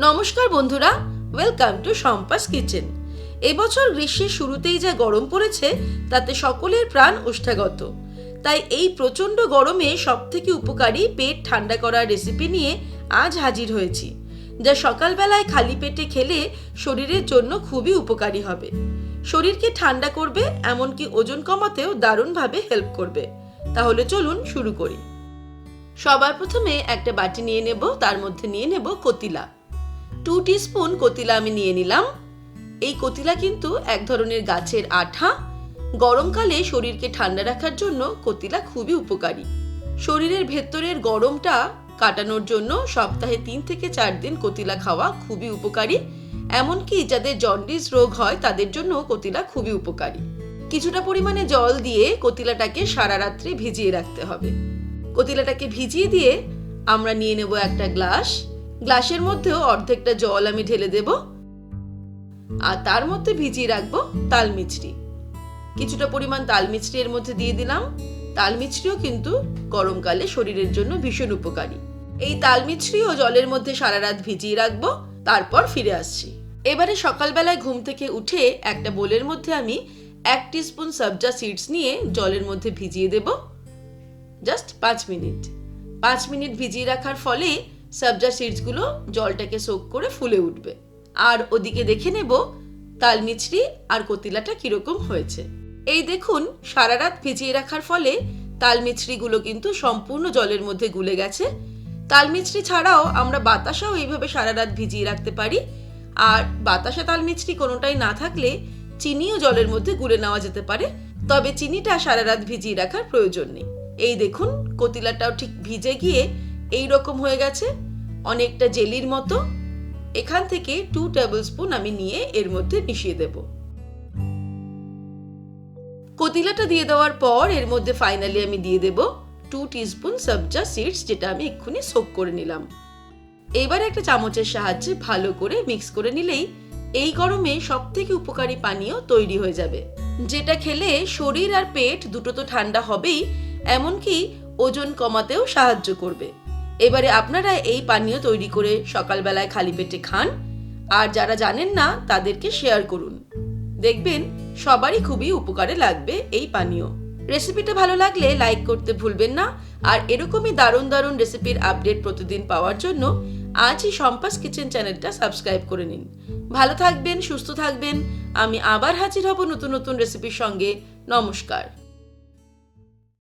নমস্কার বন্ধুরা, welcome to Shampa's kitchen. এবছর গ্রীষ্মের শুরুতেই যা গরম পড়েছে তাতে সকলের প্রাণ ওষ্ঠাগত। তাই এই প্রচণ্ড গরমে সবথেকে উপকারী পেট ঠান্ডা করার রেসিপি নিয়ে আজ হাজির হয়েছি, যা সকালবেলায় খালি পেটে খেলে শরীরের জন্য খুবই উপকারী হবে। শরীরকে ঠান্ডা করবে, এমনকি ওজন কমাতেও দারুণভাবে হেল্প করবে। তাহলে চলুন শুরু করি। সবার প্রথমে একটা বাটি নিয়ে নেব, তার মধ্যে নিয়ে নেব কতিলা। 2 টিস্পুন কতিলা আমি নিয়ে নিলাম। এই কতিলা কিন্তু এক ধরনের গাছের আঠা। গরমকালে শরীরকে ঠান্ডা রাখার জন্য কতিলা খুবই উপকারী। শরীরের ভেতরের গরমটা কাটানোর জন্য সপ্তাহে 3 থেকে 4 দিন কতিলা খাওয়া খুবই উপকারী। এমনকি যাদের জন্ডিস রোগ হয় তাদের জন্য কতিলা খুবই উপকারী। কিছুটা পরিমাণে জল দিয়ে কতিলাটাকে সারা রাত্রি ভিজিয়ে রাখতে হবে। কতিলাটাকে ভিজিয়ে দিয়ে আমরা নিয়ে নেব একটা গ্লাসের মধ্যেও অর্ধেকটা জল আমি ঢেলে দেব, আর তার মধ্যে ভিজিয়ে রাখবো তাল মিছরি। কিছুটা পরিমাণ তাল মিছরি এর মধ্যে দিয়ে দিলাম। তাল মিছরিও কিন্তু গরমকালে শরীরের জন্য ভীষণ উপকারী। এই তাল মিছরিও জলের মধ্যে সারা রাত ভিজিয়ে রাখবো, তারপর ফিরে আসছি। এবারে সকালবেলায় ঘুম থেকে উঠে একটা বোলের মধ্যে আমি 1 টিস্পুন সবজা সিডস নিয়ে জলের মধ্যে ভিজিয়ে দেব জাস্ট 5 মিনিট। 5 মিনিট ভিজিয়ে রাখার ফলে সবজা সিডসগুলো জলটাকে সোক করে ফুলে উঠবে। আর ওদিকে দেখে নেব তাল মিছরি আর কতিলাটা কিরকম হয়েছে। এই দেখুন, সারা রাত ভিজিয়ে রাখার ফলে তাল মিছরিগুলো কিন্তু সম্পূর্ণ জলের মধ্যে গুলে গেছে। তাল মিছরি ছাড়াও আমরা বাতাসাও এইভাবে সারা রাত ভিজিয়ে রাখতে পারি। আর বাতাসা তাল মিছরি কোনোটাই না থাকলে চিনিও জলের মধ্যে গুলে নেওয়া যেতে পারে, তবে চিনিটা সারা রাত ভিজিয়ে রাখার প্রয়োজন নেই। এই দেখুন, কতিলাটাও ঠিক ভিজে গিয়ে এই রকম হয়ে গেছে, অনেকটা জেলির মতো। এখান থেকে 2 টেবিল স্পুন আমি নিয়ে এর মধ্যে মিশিয়ে দেব। কতিলাটা দিয়ে দেওয়ার পর এর মধ্যে ফাইনালি আমি দিয়ে দেব 2 টিস্পুন সবজা সিডস, যেটা আমি এক্ষুনি সোক করে নিলাম। এবার একটা চামচের সাহায্যে ভালো করে মিক্স করে নিলেই এই গরমে সবথেকে উপকারী পানীয় তৈরি হয়ে যাবে, যেটা খেলে শরীর আর পেট দুটো তো ঠান্ডা হবেই, এমনকি ওজন কমাতেও সাহায্য করবে। এবারে আপনারা এই পানীয় তৈরি করে সকালবেলায় খালি পেটে খান, আর যারা জানেন না তাদেরকে শেয়ার করুন। দেখবেন সবারই খুবই উপকারে লাগবে এই পানীয়। রেসিপিটা ভালো লাগলে লাইক করতে ভুলবেন না। আর এরকমই দারুণ দারুণ রেসিপির আপডেট প্রতিদিন পাওয়ার জন্য আজই শম্পাস কিচেন চ্যানেলটা সাবস্ক্রাইব করে নিন। ভালো থাকবেন, সুস্থ থাকবেন। আমি আবার হাজির হব নতুন নতুন রেসিপির সঙ্গে। নমস্কার।